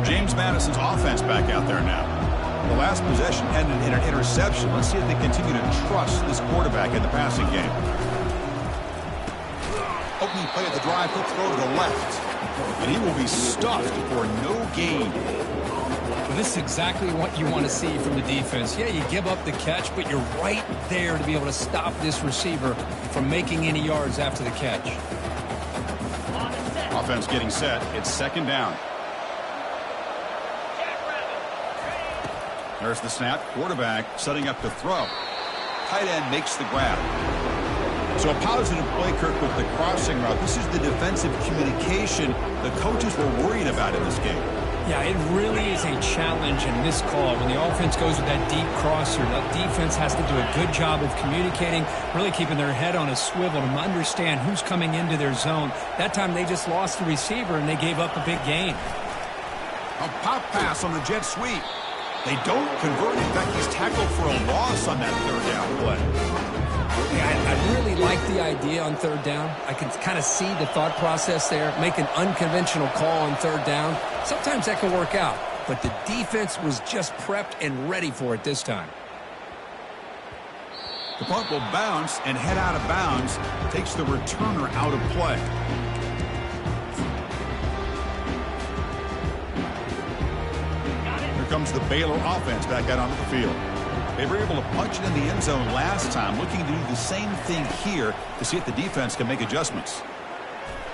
S1: James Madison's offense back out there now. The last possession ended in an interception. Let's see if they continue to trust this quarterback in the passing game. Opening play of the drive, he'll throw to the left. And he will be stuffed for no gain.
S3: Well, this is exactly what you want to see from the defense. Yeah, you give up the catch, but you're right there to be able to stop this receiver from making any yards after the catch.
S1: Offense getting set. It's 2nd down. There's the snap. Quarterback setting up to throw. Tight end makes the grab. So a positive play, Kirk, with the crossing route. This is the defensive communication the coaches were worried about in this game.
S3: Yeah, it really is a challenge in this call. When the offense goes with that deep crosser, that defense has to do a good job of communicating, really keeping their head on a swivel to understand who's coming into their zone. That time they just lost the receiver and they gave up a big gain.
S1: A pop pass on the jet sweep. They don't convert. In fact, he's tackled for a loss on that 3rd down play.
S3: Yeah, I really like the idea on 3rd down. I can kind of see the thought process there. Make an unconventional call on 3rd down. Sometimes that can work out, but the defense was just prepped and ready for it this time.
S1: The punt will bounce and head out of bounds. Takes the returner out of play. Here comes the Baylor offense back out onto the field. They were able to punch it in the end zone last time, looking to do the same thing here to see if the defense can make adjustments.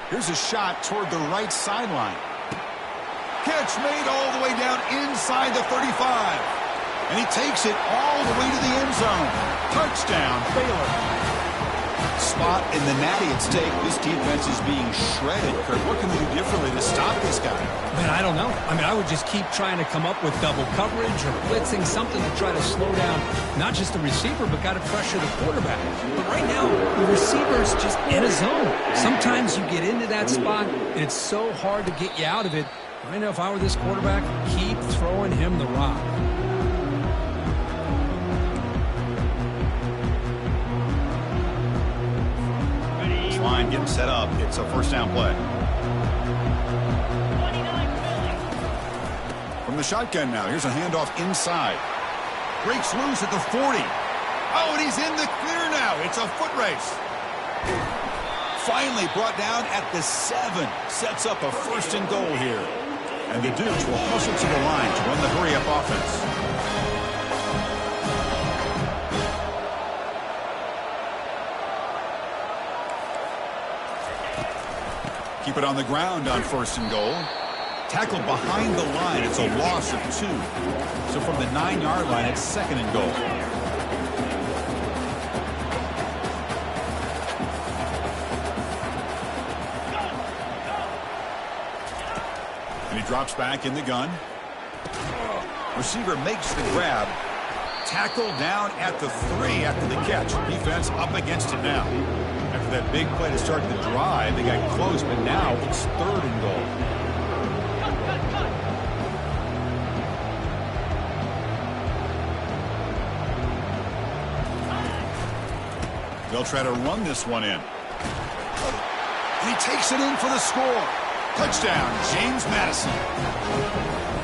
S1: Here's a shot toward the right sideline. Catch made all the way down inside the 35. And he takes it all the way to the end zone. Touchdown, Baylor. Spot in the natty at stake. This defense is being shredded. Kirk, what can we do differently to stop this guy?
S3: Man, I don't know. I mean, I would just keep trying to come up with double coverage or blitzing, something to try to slow down not just the receiver, but got to pressure the quarterback. But right now, the receiver's just in a zone. Sometimes you get into that spot, and it's so hard to get you out of it. I know if I were this quarterback, keep throwing him the rock.
S1: line getting set up. It's a first down play. From the shotgun now, here's a handoff inside. Breaks loose at the 40. Oh, and he's in the clear now. It's a foot race. Finally brought down at the 7. Sets up a first and goal here. And the Dukes will hustle to the line to run the hurry-up offense. Keep it on the ground on first and goal. Tackled behind the line. It's a loss of 2. So from the 9-yard line, it's second and goal. And he drops back in the gun. Receiver makes the grab. Tackle down at the 3 after the catch. Defense up against it now. After that big play to start the drive, they got close, but now it's third and goal. They'll try to run this one in. And he takes it in for the score. Touchdown, James Madison.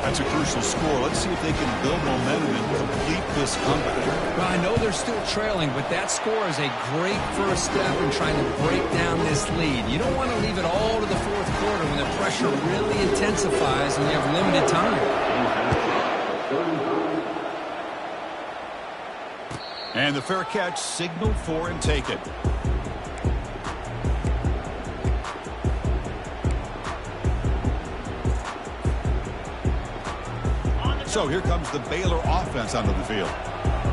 S1: That's a crucial score. Let's see if they can build momentum and complete this comeback.
S2: Well, I know they're still trailing, but that score is a great first step in trying to break down this lead. You don't want to leave it all to the fourth quarter when the pressure really intensifies and you have limited time.
S1: And the fair catch signaled for and taken. So here comes the Baylor offense onto the field.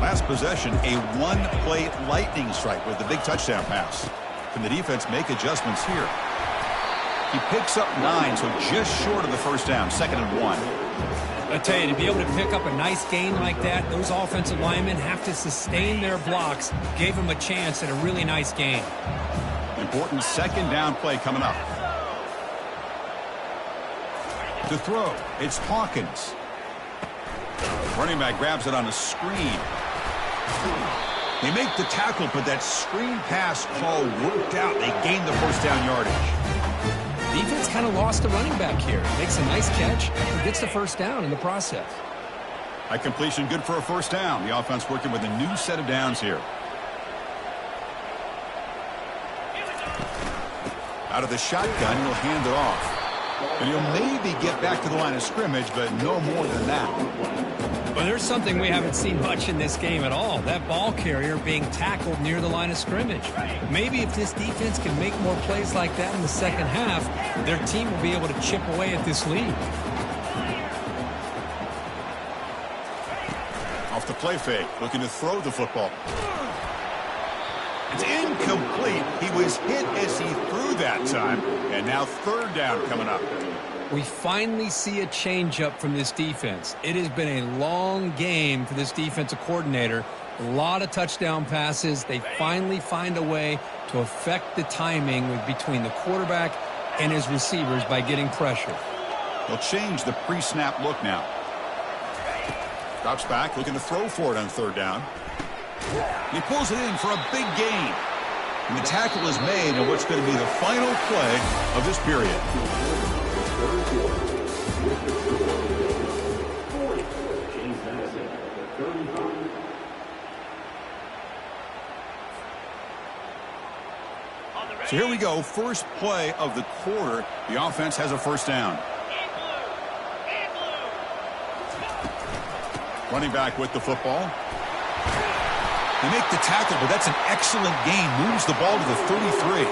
S1: Last possession, a one-play lightning strike with the big touchdown pass. Can the defense make adjustments here? He picks up 9, so just short of the first down, second and 1.
S3: I tell you, to be able to pick up a nice gain like that, those offensive linemen have to sustain their blocks. Gave them a chance at a really nice gain.
S1: Important second down play coming up. To throw, it's Hawkins. Running back grabs it on a screen. They make the tackle, but that screen pass call worked out. They gained the first down yardage.
S2: Defense kind of lost the running back here. Makes a nice catch and gets the first down in the process.
S1: A completion good for a first down. The offense working with a new set of downs here. Out of the shotgun, he'll hand it off. And he'll maybe get back to the line of scrimmage, but no more than that.
S3: Well, there's something we haven't seen much in this game at all. That ball carrier being tackled near the line of scrimmage. Maybe if this defense can make more plays like that in the second half, their team will be able to chip away at this lead.
S1: Off the play fake, looking to throw the football. It's incomplete. He was hit as he threw that time. And now third down coming up.
S2: We finally see a changeup from this defense. It has been a long game for this defensive coordinator. A lot of touchdown passes. They finally find a way to affect the timing between the quarterback and his receivers by getting pressure.
S1: They'll change the pre-snap look now. Drops back, looking to throw for it on third down. He pulls it in for a big gain. And the tackle is made on what's going to be the final play of this period. So here we go. First play of the quarter. The offense has a first down. Running back with the football. They make the tackle, but that's an excellent gain. Moves the ball to the 33.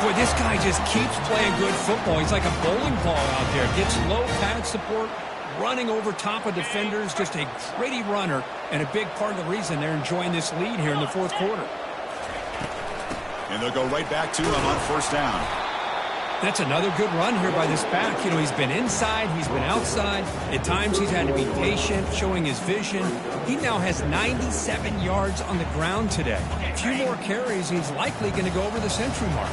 S3: Boy, this guy just keeps playing good football. He's like a bowling ball out there. Gets low pad support, running over top of defenders. Just a gritty runner, and a big part of the reason they're enjoying this lead here in the fourth quarter.
S1: And they'll go right back to him on first down.
S3: That's another good run here by this back. You know, he's been inside, he's been outside. At times he's had to be patient, showing his vision. He now has 97 yards on the ground today. A few more carries, he's likely going to go over the century mark.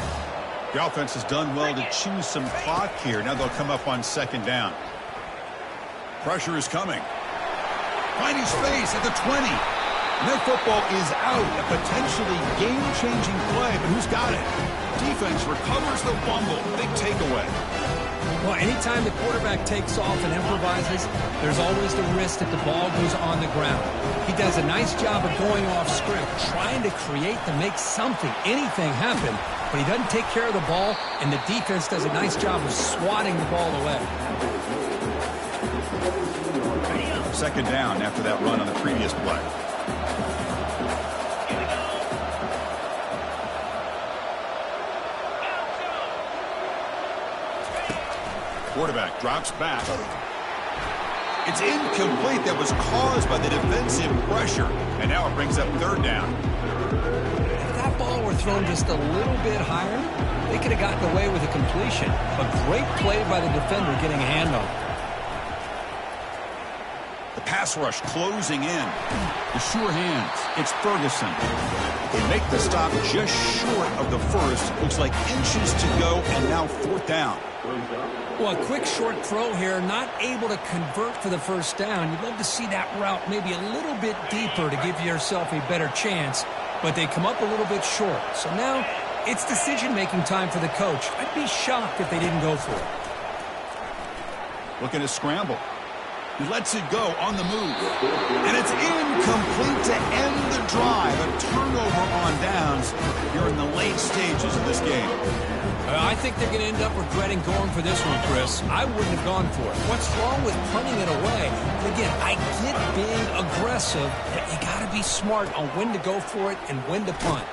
S1: The offense has done well to choose some clock here. Now they'll come up on second down. Pressure is coming. Finding space at the 20. And that football is out. A potentially game-changing play, but who's got it? defense recovers the fumble. Big takeaway.
S3: Well, anytime the quarterback takes off and improvises, there's always the risk that the ball goes on the ground. He does a nice job of going off script, trying to create to make something, anything happen, but he doesn't take care of the ball, and the defense does a nice job of swatting the ball away.
S1: Second down after that run on the previous play. Quarterback drops back. It's incomplete. That was caused by the defensive pressure. And now it brings up third down.
S3: If that ball were thrown just a little bit higher, they could have gotten away with a completion. A great play by the defender getting a hand on it.
S1: The pass rush closing in. The sure hands. It's Ferguson. They make the stop just short of the first. Looks like inches to go, and now fourth down.
S3: Well, a quick short throw here, not able to convert for the first down. You'd love to see that route maybe a little bit deeper to give yourself a better chance, but they come up a little bit short. So now it's decision-making time for the coach. I'd be shocked if they didn't go for it.
S1: Looking to scramble. He lets it go on the move. And it's incomplete to end the drive. A turnover on downs here in the late stages of this game.
S3: I think they're going to end up regretting going for this one, Chris. I wouldn't have gone for it. What's wrong with punting it away? And again, I get being aggressive, but you got to be smart on when to go for it and when to punt.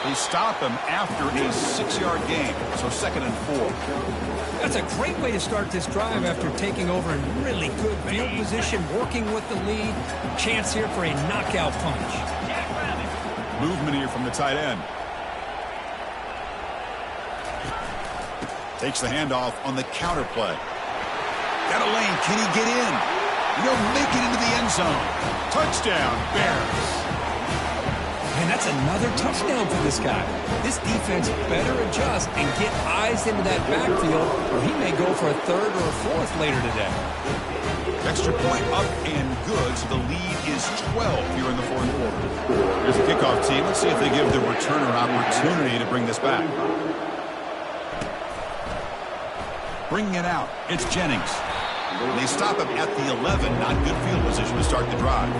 S1: They stop him after a 6-yard gain, so 2nd and 4.
S3: That's a great way to start this drive after taking over in really good field position, working with the lead. Chance here for a knockout punch.
S1: Movement here from the tight end. Takes the handoff on the counter play. Got a lane. Can he get in? He'll make it into the end zone. Touchdown, Bears.
S3: And that's another touchdown for this guy. This defense better adjust and get eyes into that backfield, or he may go for a third or a fourth later today.
S1: Extra point up and good, so the lead is 12 here in the fourth quarter. Here's the kickoff team. Let's see if they give the returner an opportunity to bring this back. Bringing it out, it's Jennings. They stop him at the 11. Not good field position to start the drive.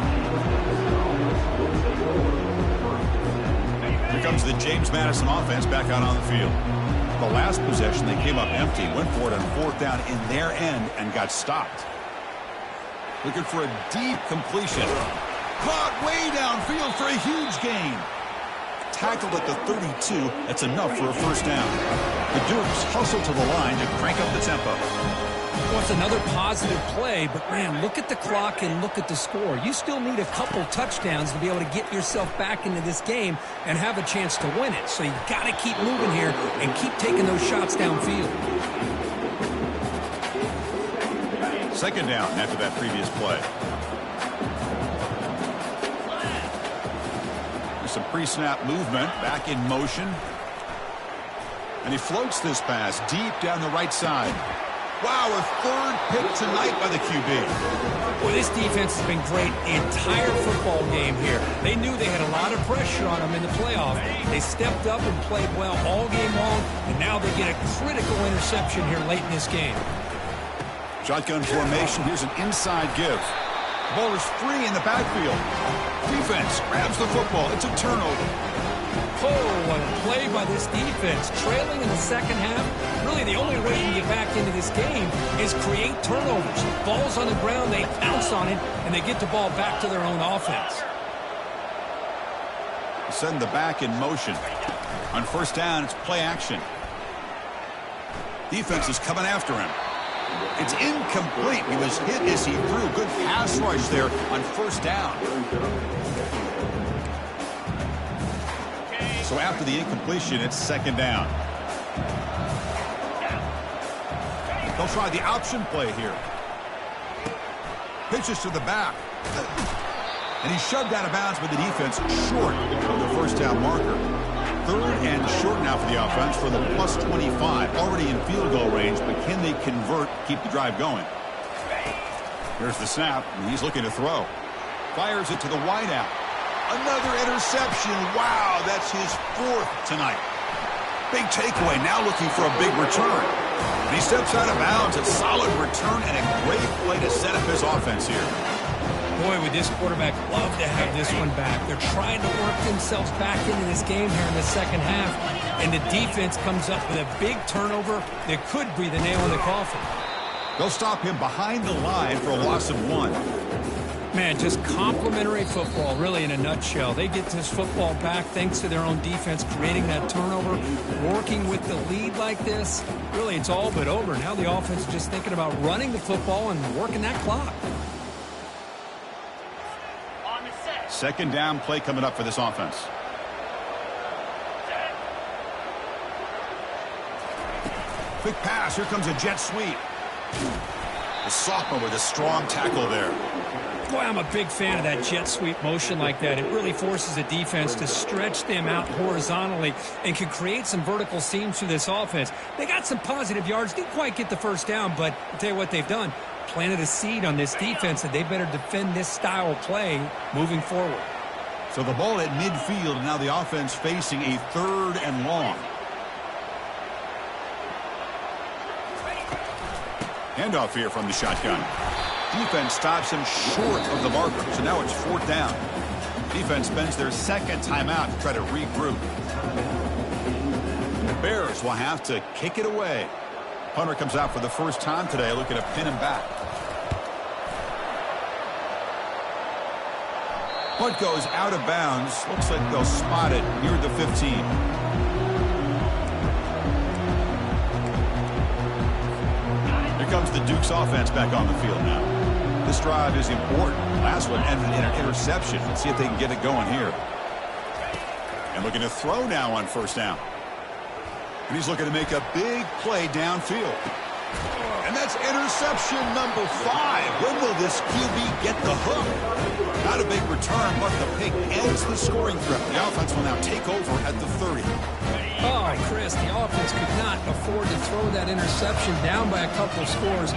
S1: Here comes the James Madison offense back out on the field. The last possession, they came up empty, went for it on fourth down in their end, and got stopped. Looking for a deep completion. Caught way downfield for a huge gain. Tackled at the 32. That's enough for a first down. The Dukes hustle to the line to crank up the tempo.
S3: Well, it's another positive play, but, man, look at the clock and look at the score. You still need a couple touchdowns to be able to get yourself back into this game and have a chance to win it. So you got to keep moving here and keep taking those shots downfield.
S1: Second down after that previous play. There's some pre-snap movement, back in motion. And he floats this pass deep down the right side. Wow, a third pick tonight by the QB.
S3: Well, this defense has been great the entire football game here. They knew they had a lot of pressure on them in the playoff. They stepped up and played well all game long, and now they get a critical interception here late in this game.
S1: Shotgun formation. Here's an inside give. Ball is free in the backfield. Defense grabs the football. It's a turnover.
S3: Oh, what a play by this defense. Trailing in the second half, really the only way you can get back into this game is create turnovers. Ball's on the ground, they pounce on it, and they get the ball back to their own offense.
S1: Send the back in motion. On first down, it's play action. Defense is coming after him. It's incomplete. He was hit as he threw. Good pass rush there on first down. So after the incompletion, it's second down. They'll try the option play here. Pitches to the back. And he's shoved out of bounds by the defense short of the first down marker. Third and short now for the offense for the plus 25. Already in field goal range, but can they convert, keep the drive going? Here's the snap, and he's looking to throw. Fires it to the wideout. Another interception. Wow, that's his fourth tonight. Big takeaway, now looking for a big return. And he steps out of bounds. A solid return and a great play to set up his offense here.
S3: Boy, would this quarterback love to have this one back. They're trying to work themselves back into this game here in the second half. And the defense comes up with a big turnover that could be the nail in the coffin.
S1: They'll stop him behind the line for a loss of 1.
S3: Man, just complimentary football, really, in a nutshell. They get this football back thanks to their own defense, creating that turnover, working with the lead like this. Really, it's all but over. Now the offense is just thinking about running the football and working that clock.
S1: Second down play coming up for this offense. Quick pass. Here comes a jet sweep. The sophomore with a strong tackle there.
S3: Boy, I'm a big fan of that jet sweep motion like that. It really forces the defense to stretch them out horizontally and can create some vertical seams through this offense. They got some positive yards. Didn't quite get the first down, but I'll tell you what they've done. Planted a seed on this defense that they better defend this style of play moving forward.
S1: So the ball at midfield, and now the offense facing a 3rd and long. Handoff here from the shotgun. Defense stops him short of the marker, so now it's 4th down. Defense spends their second timeout to try to regroup. The Bears will have to kick it away. Punter comes out for the first time today, looking to pin him back. Punt goes out of bounds. Looks like they'll spot it near the 15. Here comes the Duke's offense back on the field now. This drive is important. Last one ended in an interception. Let's see if they can get it going here. And looking to throw now on first down. And he's looking to make a big play downfield. And that's interception number 5. When will this QB get the hook? Not a big return, but the pick ends the scoring threat. The offense will now take over at the 30.
S3: Oh, Chris, the offense could not afford to throw that interception down by a couple of scores.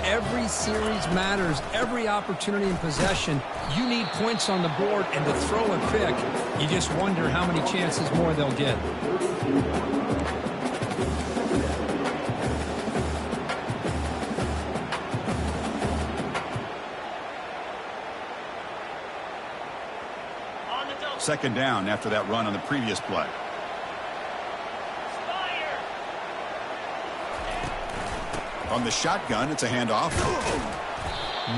S3: Every series matters. Every opportunity in possession, you need points on the board, and to throw a pick, you just wonder how many chances more they'll get.
S1: Second down after that run on the previous play. From the shotgun, it's a handoff.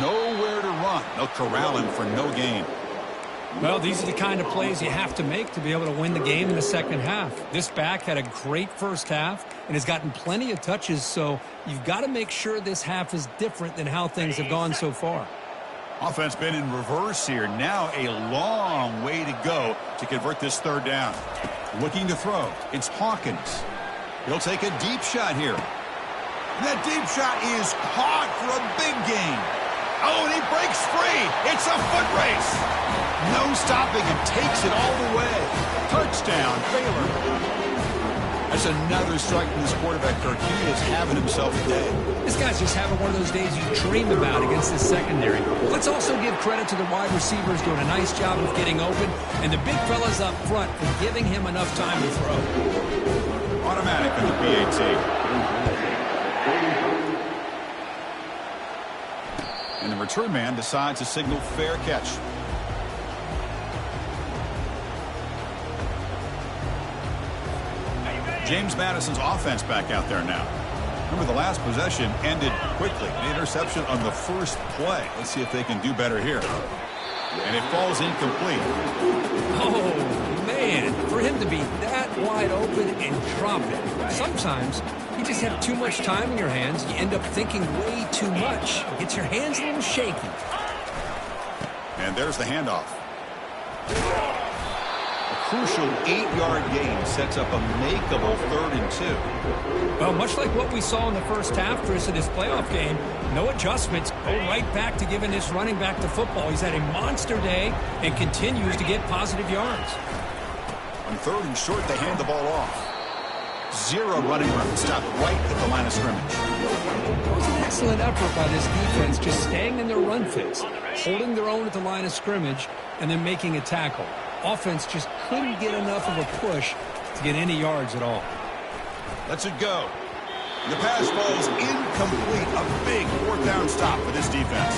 S1: Nowhere to run. They'll corral him for no gain.
S3: Well, these are the kind of plays you have to make to be able to win the game in the second half. This back had a great first half and has gotten plenty of touches, so you've got to make sure this half is different than how things have gone so far.
S1: Offense been in reverse here. Now a long way to go to convert this 3rd down. Looking to throw. It's Hawkins. He'll take a deep shot here. That deep shot is caught for a big gain. Oh, and he breaks free. It's a foot race. No stopping and takes it all the way. Touchdown, Baylor. That's another strike from this quarterback, Kirk. He is having himself a day.
S3: This guy's just having one of those days you dream about against this secondary. Let's also give credit to the wide receivers doing a nice job of getting open, and the big fellas up front for giving him enough time to throw.
S1: Automatic in the PAT. And the return man decides to signal fair catch. James Madison's offense back out there now. Remember, the last possession ended quickly. The interception on the first play. Let's see if they can do better here. And it falls incomplete.
S3: Oh, man. For him to be that wide open and drop it. Sometimes you just have too much time in your hands. You end up thinking way too much. It gets your hands a little shaky.
S1: And there's the handoff. Crucial 8-yard gain sets up a makeable 3rd and 2.
S3: Well, much like what we saw in the first half, Chris, of this playoff game, no adjustments. Go right back to giving this running back the football. He's had a monster day and continues to get positive yards.
S1: On 3rd and short, they hand the ball off. 0 running room. Stopped right at the line of scrimmage.
S3: It was an excellent effort by this defense, just staying in their run fits, holding their own at the line of scrimmage, and then making a tackle. Offense just couldn't get enough of a push to get any yards at all.
S1: Lets it go. The pass falls incomplete. A big fourth down stop for this defense.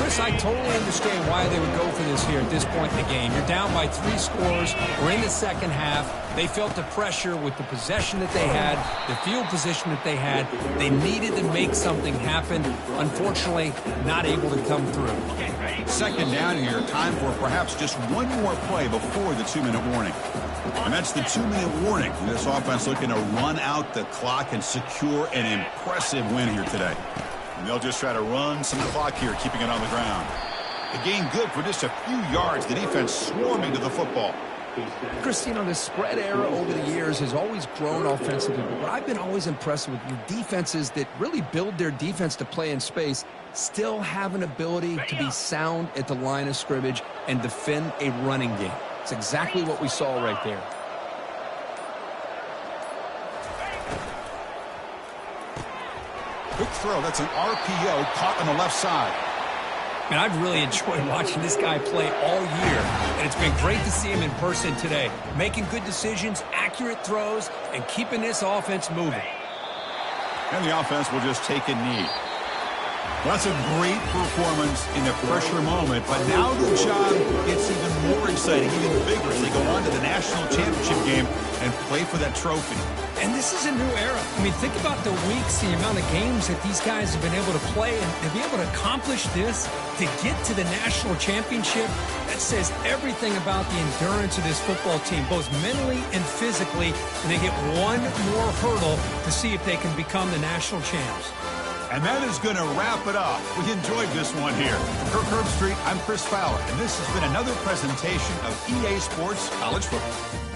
S3: Chris, I totally understand why they would go for this here at this point in the game. You're down by 3 scores. We're in the second half. They felt the pressure with the possession that they had, the field position that they had. They needed to make something happen. Unfortunately, not able to come through.
S1: Second down here. Time for perhaps just one more play before the 2-minute warning. And that's the 2-minute warning. This offense looking to run out the clock and secure an impressive win here today. And they'll just try to run some clock here, keeping it on the ground. The gain good for just a few yards. The defense swarming to the football.
S2: Chris, you know, the spread era over the years has always grown offensively. But what I've been always impressed with defenses that really build their defense to play in space still have an ability to be sound at the line of scrimmage and defend a running game. It's exactly what we saw right there.
S1: Quick throw. That's an RPO caught on the left side.
S3: And I've really enjoyed watching this guy play all year, and it's been great to see him in person today, making good decisions, accurate throws, and keeping this offense moving.
S1: And the offense will just take a knee. Well, that's a great performance in the pressure moment, but now the job gets even more exciting, even bigger as they go on to the national championship game and play for that trophy.
S3: And this is a new era. I mean, think about the weeks, the amount of games that these guys have been able to play, and to be able to accomplish this, to get to the national championship, that says everything about the endurance of this football team, both mentally and physically, and they get one more hurdle to see if they can become the national champs.
S1: And that is going to wrap it up. We enjoyed this one here. From Kirk Herbstreit, I'm Chris Fowler, and this has been another presentation of EA Sports College Football.